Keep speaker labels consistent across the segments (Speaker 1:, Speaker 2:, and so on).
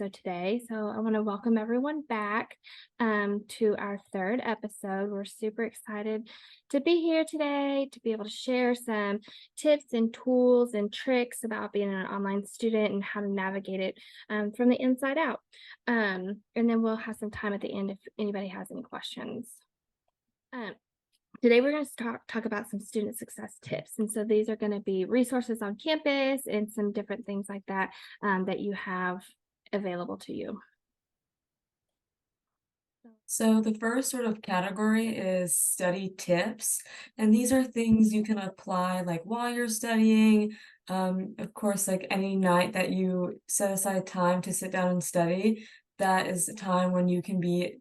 Speaker 1: episode today. So I want to welcome everyone back to our third episode. We're super excited to be here today to be able to share some tips and tools and tricks about being an online student and how to navigate it from the inside out. And then we'll have some time at the end if anybody has any questions. Um, Today, we're going to talk about some student success tips. And so these are going to be resources on campus and some different things like that that you have available to you.
Speaker 2: So the first sort of category is study tips, and these are things you can apply like while you're studying. Of course, like any night that you set aside time to sit down and study, that is a time when you can be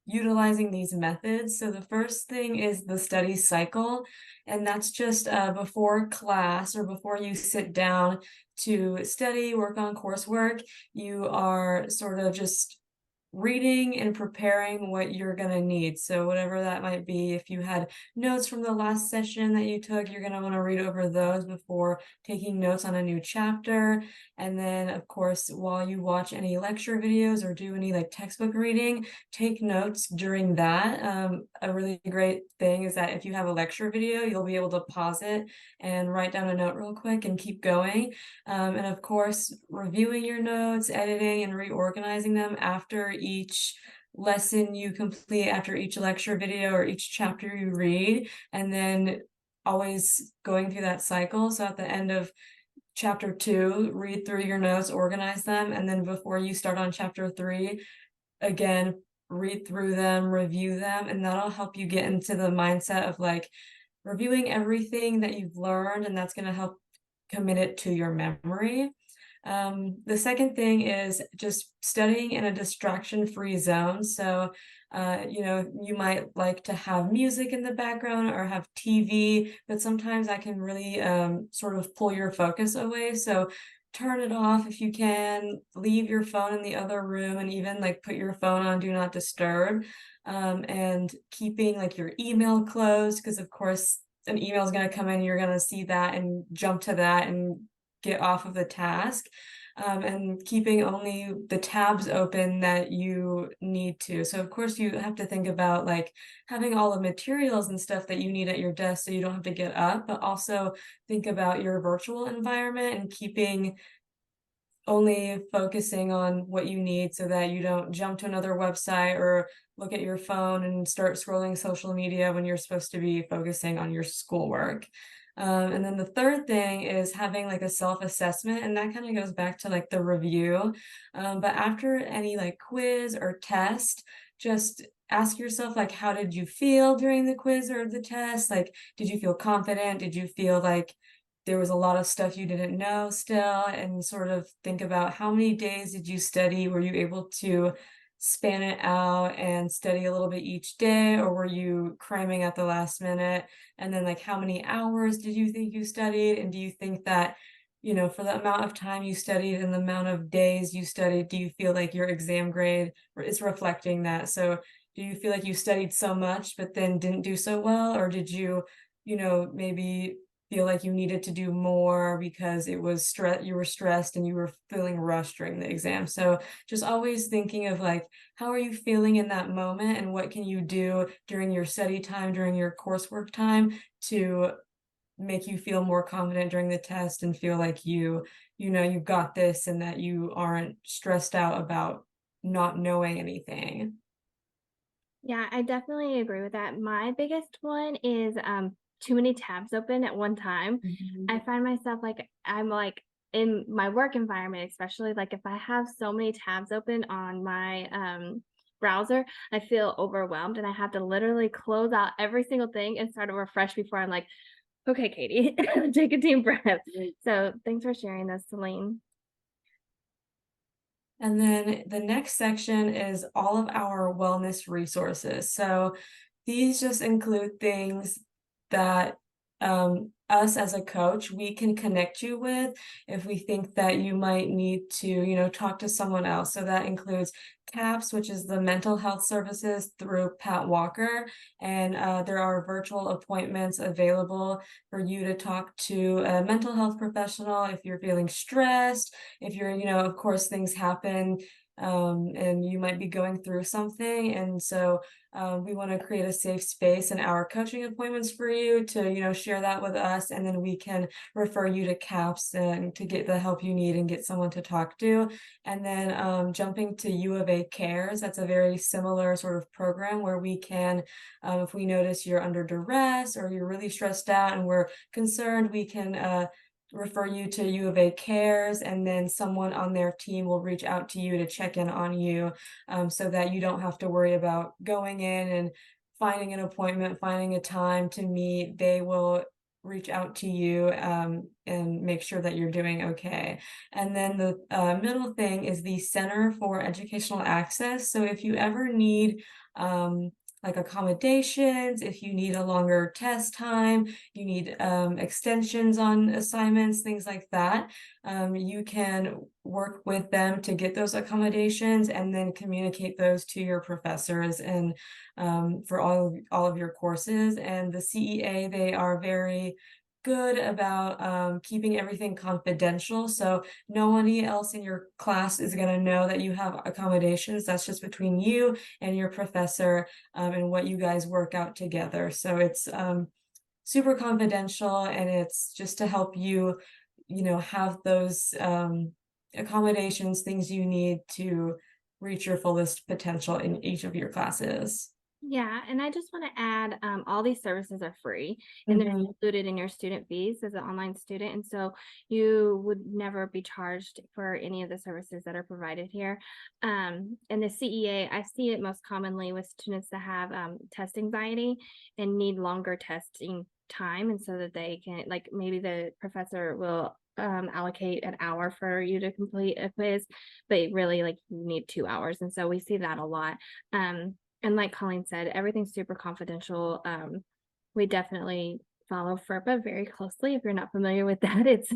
Speaker 2: utilizing these methods. So the first thing is the study cycle, and that's just before class or before you sit down to study, work on coursework, you are sort of just reading and preparing what you're going to need. So whatever that might be, if you had notes from the last session that you took, you're going to want to read over those before taking notes on a new chapter. And then of course, while you watch any lecture videos or do any like textbook reading, take notes during that. A really great thing is that if you have a lecture video, you'll be able to pause it and write down a note real quick and keep going. And of course, reviewing your notes, editing and reorganizing them after each lesson you complete, after each lecture video or each chapter you read, and then always going through that cycle. So at the end of chapter 2, read through your notes, organize them, and then before you start on chapter 3, again, read through them, review them, and that'll help you get into the mindset of like reviewing everything that you've learned, and that's going to help commit it to your memory. The second thing is just studying in a distraction-free zone. So, you might like to have music in the background or have TV, but sometimes that can really sort of pull your focus away. So turn it off if you can, leave your phone in the other room, and even like put your phone on do not disturb. And keeping like your email closed, because of course an email is going to come in, you're going to see that and jump to that and get off of the task. And keeping only the tabs open that you need to. So of course you have to think about like having all the materials and stuff that you need at your desk so you don't have to get up, but also think about your virtual environment and keeping only focusing on what you need so that you don't jump to another website or look at your phone and start scrolling social media when you're supposed to be focusing on your schoolwork. And then the third thing is having like a self-assessment, and that kind of goes back to like the review. But after any like quiz or test, just ask yourself like, how did you feel during the quiz or the test? Like, did you feel confident? Did you feel like there was a lot of stuff you didn't know still? And sort of think about how many days did you study? Were you able to span it out and study a little bit each day, or were you cramming at the last minute? And then like how many hours did you think you studied? And do you think that, for the amount of time you studied and the amount of days you studied, do you feel like your exam grade is reflecting that? So do you feel like you studied so much but then didn't do so well, or did you, maybe feel like you needed to do more because it was you were stressed and you were feeling rushed during the exam? So just always thinking of like, how are you feeling in that moment, and what can you do during your study time, during your coursework time, to make you feel more confident during the test and feel like you've got this, and that you aren't stressed out about not knowing anything.
Speaker 1: Yeah, I definitely agree with that. My biggest one is too many tabs open at one time. I
Speaker 2: Mhm.
Speaker 1: find myself like I'm like in my work environment, especially like if I have so many tabs open on my browser, I feel overwhelmed and I have to literally close out every single thing and start over fresh before I'm like, okay, Katie, take a deep breath. So thanks for sharing this, Celine.
Speaker 2: And then the next section is all of our wellness resources. So these just include things that us as a coach, we can connect you with if we think that you might need to, talk to someone else. So that includes CAPS, which is the mental health services through Pat Walker. And there are virtual appointments available for you to talk to a mental health professional if you're feeling stressed, if you're, of course, things happen and you might be going through something. And so we want to create a safe space in our coaching appointments for you to, share that with us, and then we can refer you to CAPS and to get the help you need and get someone to talk to. And then jumping to U of A Cares, that's a very similar sort of program where we can, if we notice you're under duress or you're really stressed out and we're concerned, we can refer you to U of A Cares, and then someone on their team will reach out to you to check in on you, so that you don't have to worry about going in and finding an appointment, finding a time to meet. They will reach out to you and make sure that you're doing okay. And then the middle thing is the Center for Educational Access. So if you ever need like accommodations, if you need a longer test time, you need extensions on assignments, things like that, you can work with them to get those accommodations and then communicate those to your professors and for all of your courses. And the CEA, they are very good about keeping everything confidential. So nobody else in your class is going to know that you have accommodations. That's just between you and your professor, and what you guys work out together. So it's super confidential, and it's just to help you, have those accommodations, things you need to reach your fullest potential in each of your classes.
Speaker 1: Yeah, and I just want to add, all these services are free and they're
Speaker 2: Mhm.
Speaker 1: included in your student fees as an online student. And so you would never be charged for any of the services that are provided here. And the CEA, I see it most commonly with students that have test anxiety and need longer testing time. And so that they can, like, maybe the professor will allocate an hour for you to complete a quiz, but really, like, you need 2 hours. And so we see that a lot. And like Colleen said, everything's super confidential. We definitely follow FERPA very closely. If you're not familiar with that, it's,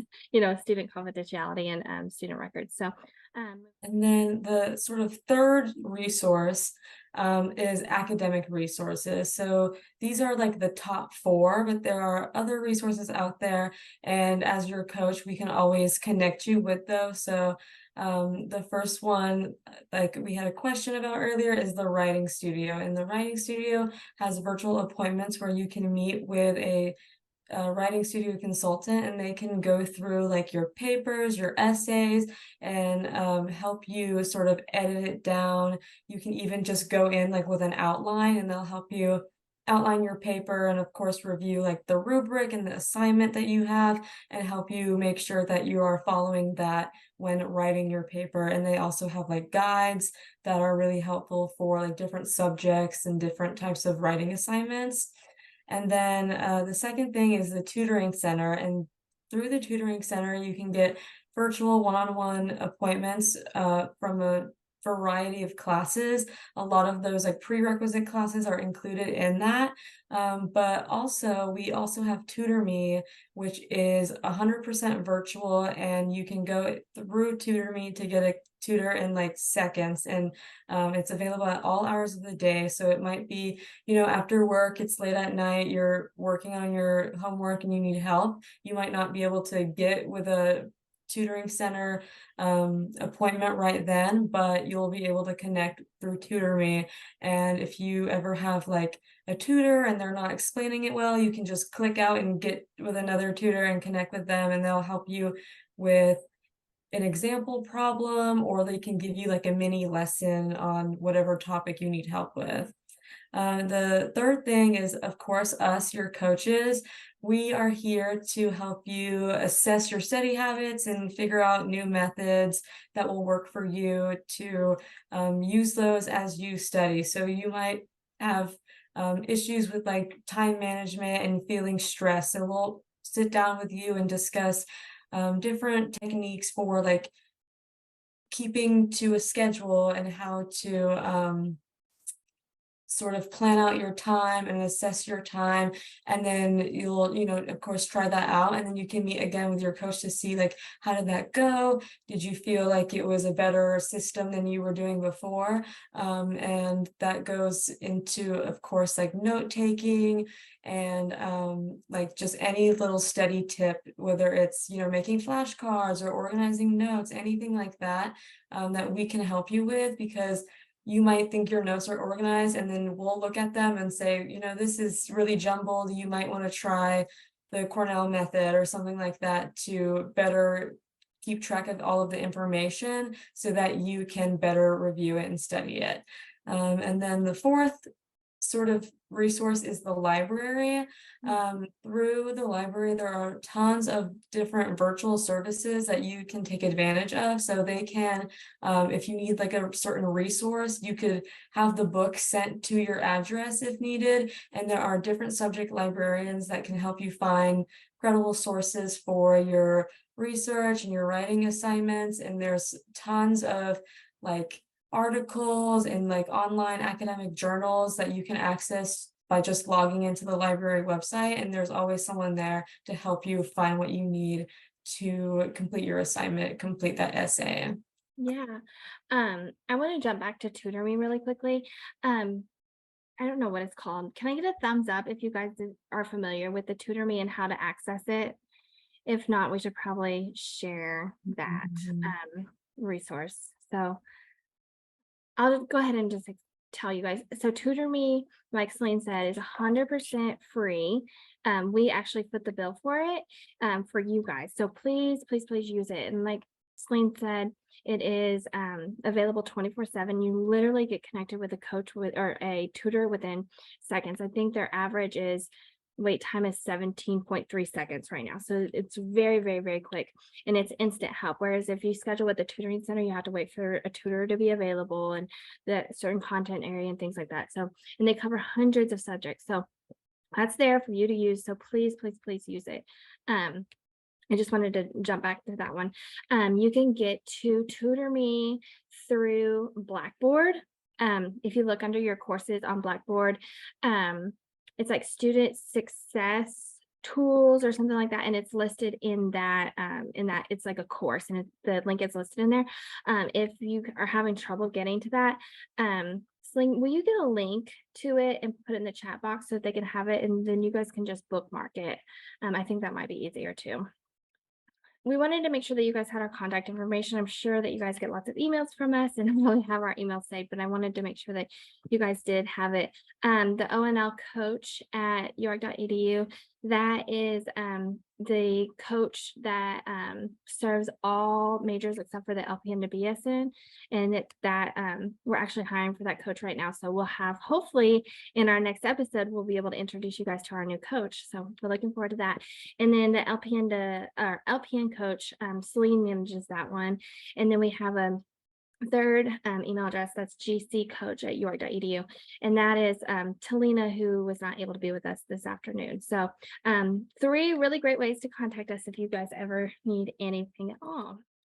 Speaker 1: student confidentiality and student records. So,
Speaker 2: And then the sort of third resource is academic resources. So these are like the top four, but there are other resources out there. And as your coach, we can always connect you with those. So the first one, like we had a question about earlier, is the writing studio. And the writing studio has virtual appointments where you can meet with a writing studio consultant, and they can go through like your papers, your essays, and help you sort of edit it down. You can even just go in like with an outline, and they'll help you outline your paper, and of course review like the rubric and the assignment that you have, and help you make sure that you are following that when writing your paper. And they also have like guides that are really helpful for like different subjects and different types of writing assignments. And then the second thing is the tutoring center. And through the tutoring center, you can get virtual one-on-one appointments from a variety of classes. A lot of those like prerequisite classes are included in that. But also, we also have TutorMe, which is 100% virtual, and you can go through TutorMe to get a tutor in like seconds. And it's available at all hours of the day. So it might be, after work, it's late at night, you're working on your homework and you need help. You might not be able to get with a tutoring center appointment right then, but you'll be able to connect through TutorMe. And if you ever have like a tutor and they're not explaining it well, you can just click out and get with another tutor and connect with them, and they'll help you with an example problem, or they can give you like a mini lesson on whatever topic you need help with. The third thing is, of course, us, your coaches. We are here to help you assess your study habits and figure out new methods that will work for you to use those as you study. So you might have issues with like time management and feeling stressed. So we'll sit down with you and discuss different techniques for like keeping to a schedule and how to sort of plan out your time and assess your time, and then you'll, of course, try that out, and then you can meet again with your coach to see like how did that go? Did you feel like it was a better system than you were doing before? And that goes into, of course, like note taking and like just any little study tip, whether it's, making flashcards or organizing notes, anything like that, that we can help you with, because you might think your notes are organized and then we'll look at them and say, this is really jumbled. You might want to try the Cornell method or something like that to better keep track of all of the information so that you can better review it and study it. And then the fourth sort of resource is the library. Through the library, there are tons of different virtual services that you can take advantage of. So they can, if you need like a certain resource, you could have the book sent to your address if needed. And there are different subject librarians that can help you find credible sources for your research and your writing assignments. And there's tons of like articles and like online academic journals that you can access by just logging into the library website, and there's always someone there to help you find what you need to complete your assignment, complete that essay.
Speaker 1: Yeah. I want to jump back to Tutor Me really quickly. I don't know what it's called. Can I get a thumbs up if you guys are familiar with the Tutor Me and how to access it? If not, we should probably share that resource. So I'll go ahead and just tell you guys. So Tutor Me, like Celine said, is 100% free. We actually put the bill for it for you guys. So please, please, please use it. And like Celine said, it is available 24/7. You literally get connected with a coach or a tutor within seconds. I think their average is wait time is 17.3 seconds right now. So it's very, very, very quick and it's instant help. Whereas if you schedule with the tutoring center, you have to wait for a tutor to be available and the certain content area and things like that. So, and they cover hundreds of subjects. So that's there for you to use. So please, please, please use it. I just wanted to jump back to that one. You can get to Tutor Me through Blackboard. If you look under your courses on Blackboard, it's like student success tools or something like that, and it's listed in that it's like a course, and the link is listed in there. If you are having trouble getting to that, Sling, will you get a link to it and put it in the chat box so they can have it, and then you guys can just bookmark it. I think that might be easier too. We wanted to make sure that you guys had our contact information. I'm sure that you guys get lots of emails from us and really have our email saved, but I wanted to make sure that you guys did have it. The ONL coach at york.edu, that is the coach that serves all majors except for the LPN to BSN, and we're actually hiring for that coach right now. So we'll have, hopefully in our next episode, we'll be able to introduce you guys to our new coach. So we're looking forward to that. And then the LPN coach, Celine manages that one. And then we have a third email address, that's gccoach@york.edu, and that is Talina, who was not able to be with us this afternoon. So 3 really great ways to contact us if you guys ever need anything at all.